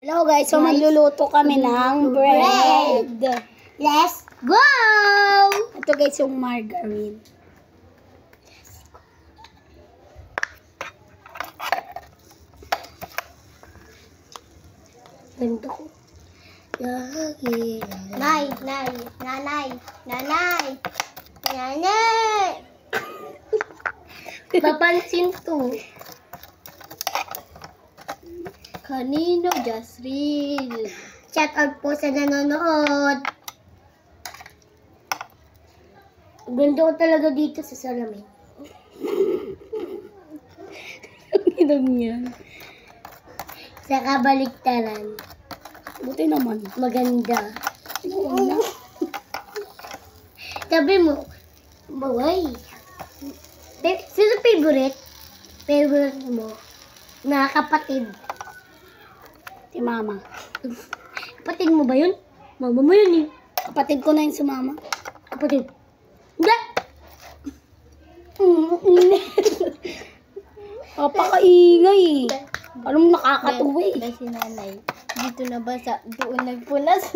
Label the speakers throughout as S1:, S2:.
S1: Hello guys, so magluluto kami ng bread.
S2: Let's go!
S1: Ito guys yung margarine.
S2: Ganito ko. Nanay. Papansin to. Kanino, Jasril? Shout out po sa nanonood. Ganda ko talaga dito sa salamin.
S1: Ang yan.
S2: Sa kabaliktaran.
S1: Buti naman.
S2: Maganda.
S1: Wala.
S2: Sabi mo, baway. Sino favorite? Favorite mo? Na kapatid.
S1: Si mama.
S2: Kapatid mo ba yun? Mama mo yun eh.
S1: Kapatid ko na yun si mama.
S2: Kapatid. Hindi!
S1: Kapakaingay. Anong nakakatuwa eh.
S2: Si nanay. Dito na ba sa doon nagpunas?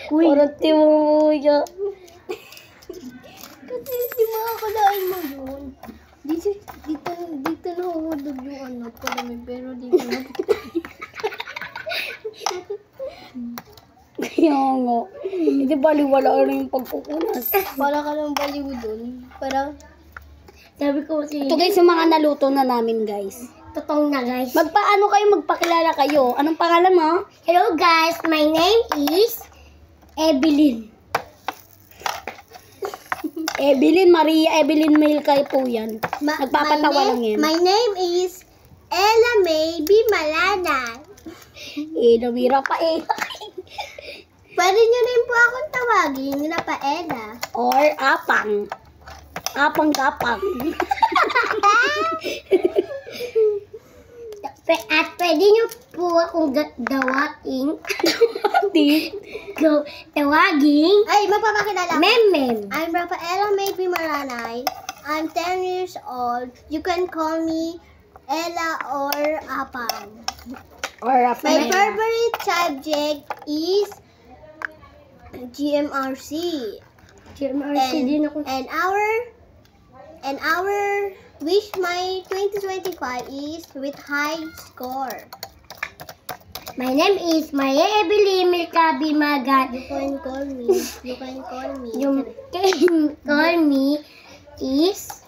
S2: Uy.
S1: Parang timuya.
S2: Kasi hindi makakalain mo yun. Dito na humudog yung ano. Parami, pero dito na.
S1: Kaya nga. Hindi baliwala na yung pagkukunas.
S2: Para ka lang baliw dun. Parang, sabi ko kasi,
S1: Ito guys yung mga naluto na namin guys.
S2: totoo na guys.
S1: Magpaano kayo, magpakilala kayo. Anong pangalan mo?
S2: Hello guys, my name is Evelyn.
S1: Evelyn, Maria, Evelyn Mail kayo po yan. Nagpapatawa lang yan.
S2: My name is Ella May B. Malana.
S1: Namira pa eh.
S2: Pwede nyo rin po akong tawagin na pa Ella.
S1: Or apang. Apang-gapang.
S2: At pwede nyo po akong tawagin. Tawagin. Ay, magpapakilala. Mem. I'm Rafaela May B. Maranay. I'm 10 years old. You can call me Ella or Apang.
S1: Or
S2: My
S1: Rafaela.
S2: favorite subject is GMRC. And our wish my 2025 is with high score. My name is Maria Evelyn Milkabi Magat. You can call me. You can call me is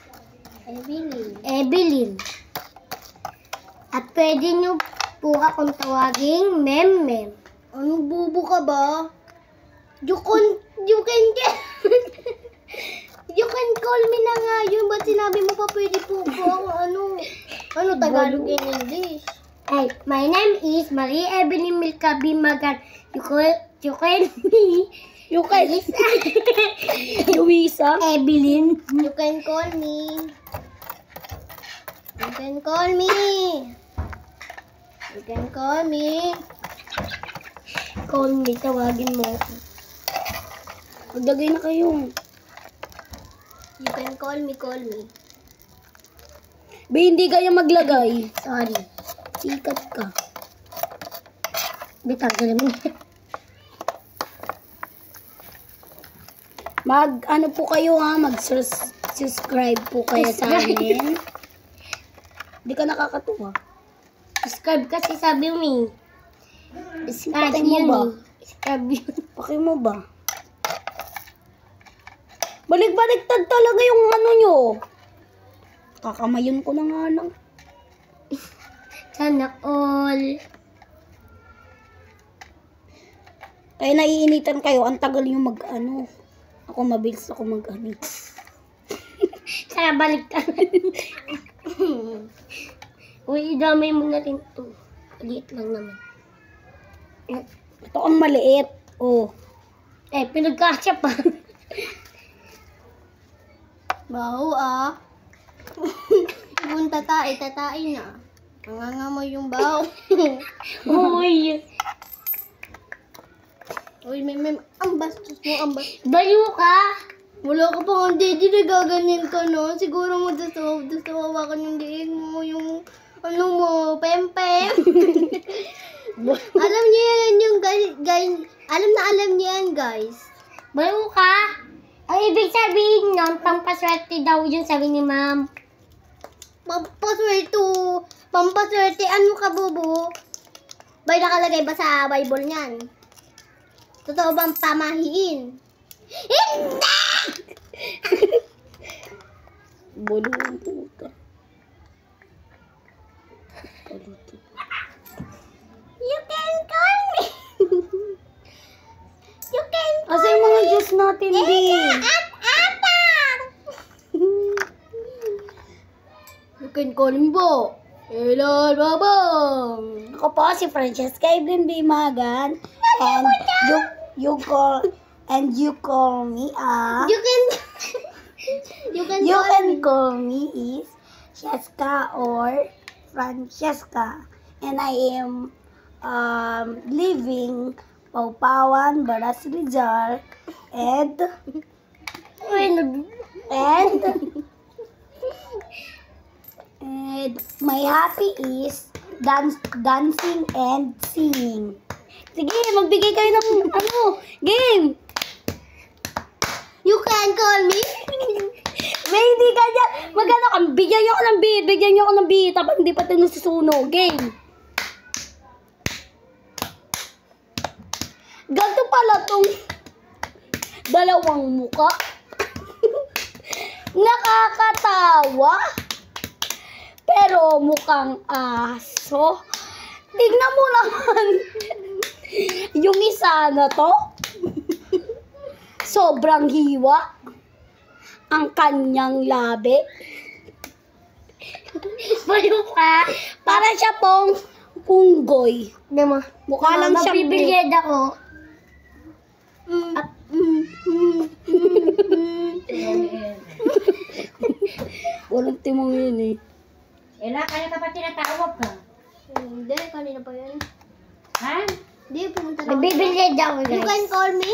S2: Evelyn. At pwede nyo po akong tawaging Mem. Anong bubo ka ba? You can call me na nga yun. Ba't sinabi mo pa pwede po ako ano Tagalog and English? Hey, my name is Maria Evelyn Milkabi Magat. You can me.
S1: Luisa.
S2: Evelyn. You can call me. You can call me. You can call me. Call me, tawagin mo.
S1: Magdagay na kayo.
S2: You can call me.
S1: Be, hindi kayo maglagay.
S2: Sorry.
S1: Sikat ka.
S2: Bitanggal mo.
S1: Ano po kayo ha, mag-subscribe po kayo sa amin. Hindi ka nakakatuwa.
S2: Subscribe kasi sabi mo.
S1: Patay mo ba?
S2: Subscribe yun.
S1: Patay mo ba? Balik-baliktad talaga yung ano nyo. Kakamayon ko na nga lang.
S2: Sana all.
S1: Kaya naiinitan kayo, ang tagal yung mag-ano. Ako mabilis ako mag-ano.
S2: Sana balik ka. Uy, idamay mo na rin ito. Liit lang naman.
S1: Ito ang maliit. Oh.
S2: Pinagkasya pa. Baho Kung tatai na. Nangangamoy yung baho. Uy. Uy, ang bastos mo, Bayo ka! Wala ka pang hindi, nagaganyan ka, no? Siguro mo gusto hawakan yung diig mo, yung Alam niyo yan yung guys. Alam niyo yan, guys. Baro ka? Ang ibig sabihin nun, pampaswerte daw yun, sabi ni ma'am. Pampaswerte, ano ka, bubo? Bay, nakalagay ba sa Bible niyan? Totoo bang pamahiin? Hindi!
S1: Bulong puta.
S2: You can call me! You can call
S1: Kasi yung mga Diyos natin, di.
S2: at apang! You can call me po. Hello, babang!
S1: Ako po si Francesca Evelyn B. Magan. And you call me
S2: You can... you can
S1: you
S2: call
S1: can
S2: me.
S1: call me is Cheska or Francesca. And I am living Paupawan, Baras Rizal, and my happy is dancing and singing. Sige, magbigay kayo ng game.
S2: You can call me.
S1: May hindi kanya. Magano ka? Bigyan niyo ako ng beat. Bigyan niyo ako ng beat. Tapos hindi pa tinususunog. Game. Ganto pala tong dalawang muka. Nakakatawa. Pero mukhang aso. Tignan mo naman. Yung isa na to. Sobrang hiwa. Ang kanyang labi.
S2: Bayo ka.
S1: Para siya pong unggoy.
S2: Demo.
S1: Mukha lang siyang
S2: mabibilyed ako.
S1: Walang timong yun eh.
S3: Ela, kaya ka pa tinatawag ka?
S2: Hindi, kanina pa yan.
S3: Ha?
S2: Hindi, pumunta na.
S1: Nabibilyed ako,
S2: You
S1: guys.
S2: can call me.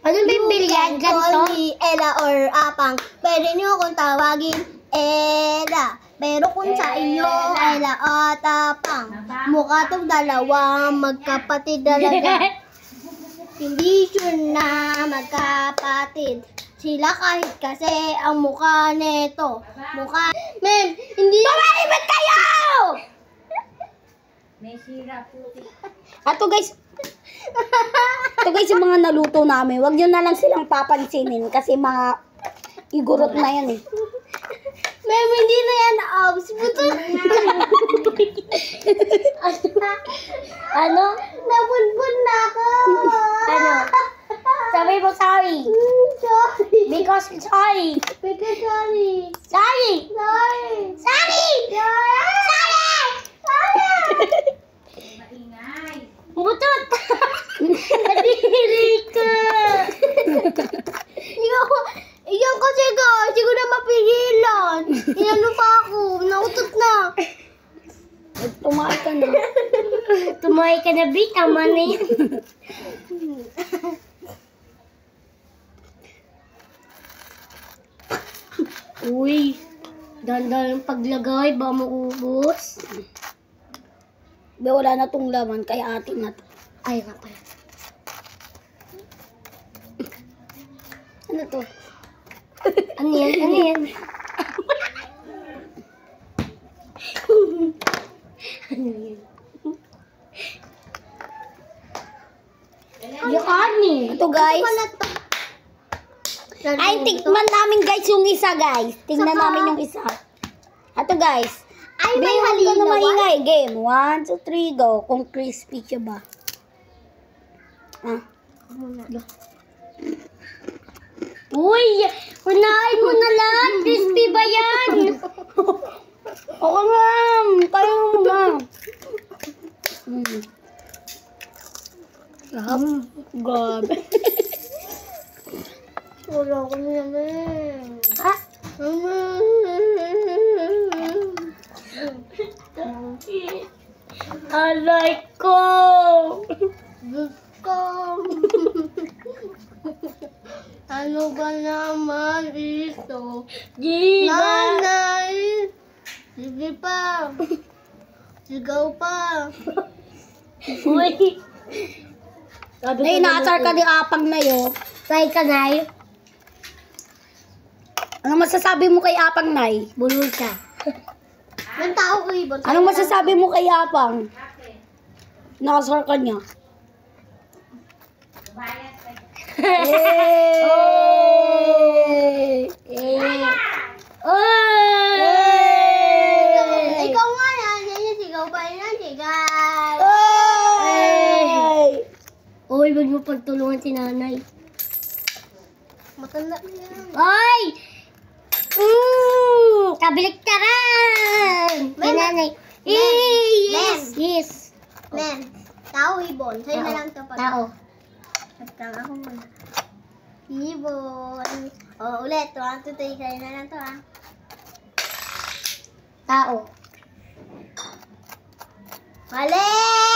S1: Ano
S2: You
S1: bibilyed?
S2: can call
S1: Ganto?
S2: me Ella or Apang. Pwede niyo akong tawagin Ella. Pero kung sa inyo, Ella at Apang. Mukha tong dalawa, magkapatid talaga. Hindi sure na magkapatid. Sila kahit kasi ang mukha neto. Mukha... Mem, hindi...
S1: Tumahimik kayo!
S3: May sira puti.
S1: Ato guys. Ito guys yung mga naluto namin. Huwag nyo na lang silang papansinin kasi mga igurot na yan eh.
S2: Mem, hindi na yan abs. Buto.
S1: Ano?
S2: Nabunbun na ako.
S1: Ano? Sabi mo sorry.
S2: Sorry.
S1: Because sorry.
S2: Because sorry.
S1: Sorry!
S2: Sorry.
S1: Sorry!
S2: Sorry.
S3: Maingay.
S1: Butot! Nadiri ka!
S2: Iyan kasi guys, hindi ko na mapigilan. Inano pa ako, nautot na.
S1: Tumahay ka na.
S2: Tumahay ka na, B. Tama na yan. Uy, dahan-dahan ang paglagay, ba maubos?
S1: Be, wala na tong laman, kaya atin na to.
S2: Ay, nga pala.
S1: Ano to?
S2: Ano yan? Ano yan? Ano yan? Yung ani.
S1: Ito guys.
S2: Ano pala to?
S1: Ay, tikman namin guys yung isa guys. Tingnan
S2: Saka-
S1: namin yung isa. Ito guys.
S2: Ay, may
S1: Be, huwag ka na
S2: halinawan.
S1: maingay. Game. 1, 2, 3, go. Kung crispy siya ba? Ah.
S2: Uy! Unahin mo na lang! Crispy ba yan?
S1: Oo nga. Tayo mo nga. Grabe.
S2: Wala ko na naman.
S1: Ah.
S2: Alay ko! Gusto! Ano ba naman ito?
S1: Gina.
S2: Nanay! Sige pa! Sigaw pa.
S1: Uy. Nay, naasar ka ni Apang na yun.
S2: Try ka, Nay.
S1: Anong masasabi mo kay Apang, Nay?
S2: Bulol siya. Ng tao ko ibon.
S1: Anong masasabi mo kay Apang? Naasar ka niya.
S3: Bayad ka.
S1: Hey!
S2: Ikaw nga yan. Yan yung sigaw pa rin ang sigaw.
S1: Hey!
S2: Uy, wag mo pagtulungan si nanay. Matanda na yan. Oy! Kabaliktaran! Si nanay. Yes! Yes! Mem, tao ibon. Sa'yo na lang ito pag... Tao. Nagtang ako muna. Ibon. O, ulit. 1, 2, 3. Sa'yo na lang ito, ah. Tao. Mali!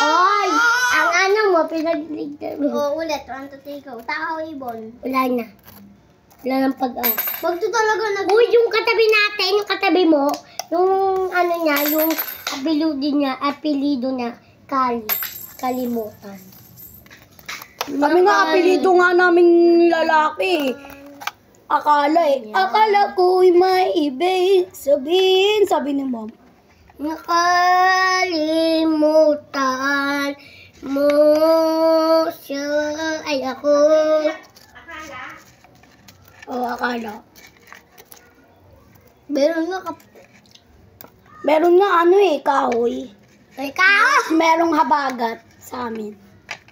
S2: Oy! Ang ano mo, pinagligtan mo. O, ulit. 1, 2, 3, go. Tao, ibon. Wala na. Wala nang pag-aw. Wag to talaga nag... Uy, yung katabi natin, yung katabi mo, yung ano niya, yung apelido niya, Kalimutan.
S1: Kami nga, apelido nga naming lalaki. Akala eh. Akala ko'y may ibig sabihin. Sabi ni Mom.
S2: Nakalimutan mo siya. Ay, ako.
S1: Oo, akala.
S2: Meron nga
S1: Meron nga ano eh, kahoy.
S2: Ikaw?
S1: Merong habagat sa amin.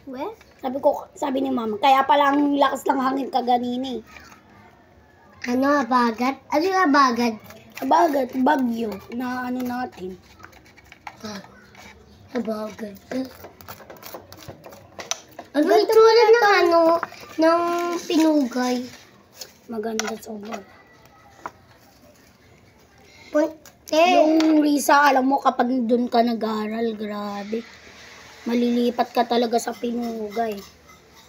S2: Weh?
S1: Sabi ni Mama, kaya palang lakas lang hangin kaganini.
S2: Ano, abagat? Ano yung abagat?
S1: Habagat, bagyo, na ano natin.
S2: Abagat. Ano itsura ng ano, ng pinugay?
S1: Maganda sobra.
S2: Yung
S1: Yung Risa, alam mo, kapag doon ka nag-aaral, grabe. Malilipat ka talaga sa pinugay.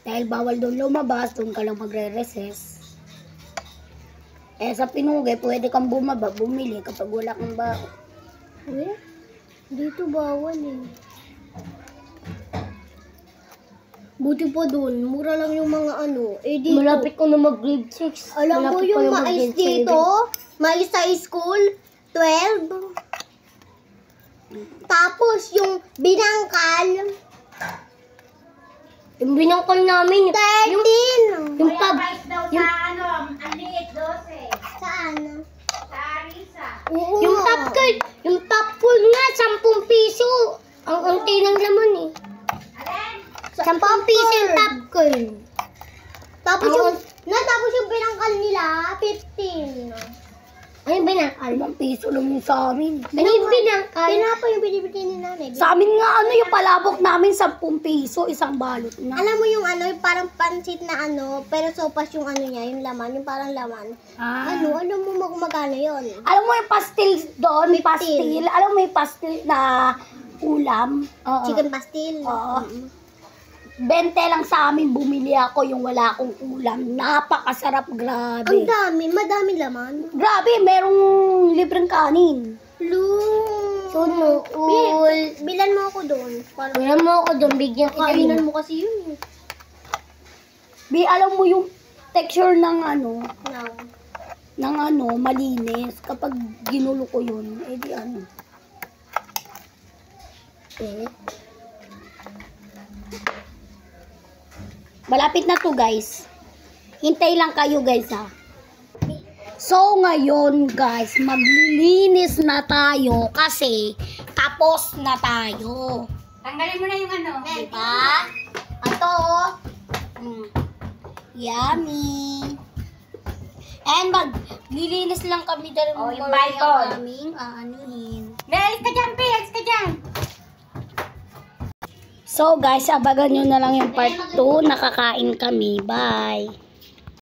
S1: Dahil bawal doon lumabas, doon ka lang magre-recess. Eh, sa pinugay, pwede kang bumaba, bumili kapag wala kang bao.
S2: eh, dito bawal eh. Buti pa doon, mura lang yung mga ano. Eh dito.
S1: Malapit ko na mag-grade 6.
S2: Alam mo yung mais dito, mais sa school, 12. Tapos yung binangkal,
S1: Yung binangkol namin,
S2: 13.
S1: yung pub,
S3: Bayad daw sa ano, ang liit 12.
S2: Saan?
S3: Sa Arisa.
S2: Oo.
S1: yung popcorn nga, 10 piso. Ang unti ng laman eh.
S3: Alin?
S1: 10 piso yung popcorn.
S2: Tapos yung binangkal nila, 15.
S1: Ano yung binangkal? 5 piso lang yung sa amin. Ano yung binangkal?
S2: Pinapa yung binibili ni nanay.
S1: Sa amin nga, ano yung palabok namin, 10 piso, isang balot na.
S2: Alam mo yung ano, yung parang pansit na ano, pero sopas yung ano niya, yung laman, yung parang laman. Ano, alam mo magkano yun?
S1: Alam mo yung pastil doon,
S2: 15.
S1: pastil. Alam mo yung pastil na ulam? Oo.
S2: Chicken pastil.
S1: Oo. 20 lang sa amin, bumili ako yung wala akong ulam. Napakasarap,
S2: Ang
S1: grabe.
S2: dami, madami laman.
S1: Grabe, merong libreng kanin.
S2: Suno, bilan mo ako doon.
S1: Alam mo ako doon, bigyan
S2: Kainan mo kasi yun.
S1: Bi, alam mo yung texture ng ano,
S2: No.
S1: malinis. Kapag ginulo ko yun, eh di ano. Malapit na to guys. Hintay lang kayo guys ha. So ngayon guys, maglilinis na tayo kasi tapos na tayo.
S3: Tanggalin mo na yung ano.
S1: Diba? Ito oh. Yummy. And maglilinis lang kami dahil
S3: Oh, yung
S1: more
S3: Bible.
S1: ang aming aanuhin.
S3: Alis ka dyan, Pi. Alis ka dyan.
S1: So guys, abagan nyo na lang yung part 2. Nakakain kami. Bye.